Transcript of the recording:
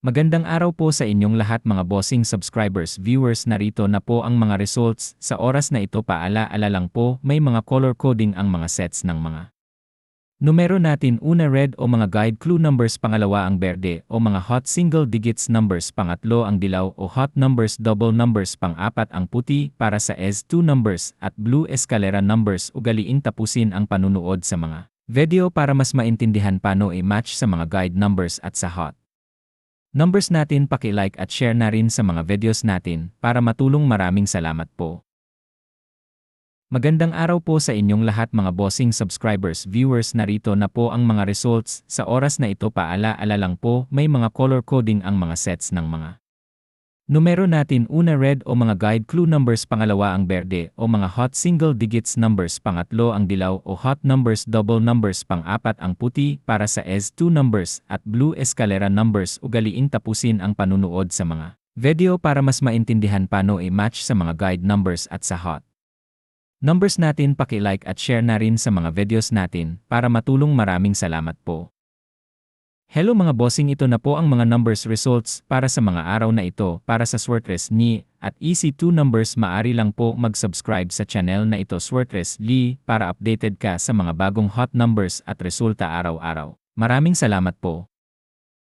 Magandang araw po sa inyong lahat mga bossing subscribers viewers, narito na po ang mga results. Sa oras na ito paala-ala lang po, may mga color coding ang mga sets ng mga numero natin. Una red o mga guide clue numbers, pangalawa ang berde o mga hot single digits numbers, pangatlo ang dilaw o hot numbers double numbers, pang-apat ang puti para sa S2 numbers at blue escalera numbers. Ugaliing tapusin ang panunood sa mga video para mas maintindihan paano i-match sa mga guide numbers at sa hot numbers natin. Paki-like at share na rin sa mga videos natin para matulong. Maraming salamat po. Magandang araw po sa inyong lahat mga bossing subscribers viewers, narito na po ang mga results. Sa oras na ito paala-ala lang po, may mga color coding ang mga sets ng mga numero natin. Una red o mga guide clue numbers, pangalawa ang berde o mga hot single digits numbers, pangatlo ang dilaw o hot numbers double numbers, pang-apat ang puti para sa S2 numbers at blue escalera numbers. Ugaliing tapusin ang panunood sa mga video para mas maintindihan paano i-match sa mga guide numbers at sa hot numbers natin. Paki-like at share na rin sa mga videos natin para matulong. Maraming salamat po. Hello mga bossing, ito na po ang mga numbers results para sa mga araw na ito. Para sa Swertres ni at EC2 numbers, maari lang po mag-subscribe sa channel na ito Swertres Lee para updated ka sa mga bagong hot numbers at resulta araw-araw. Maraming salamat po.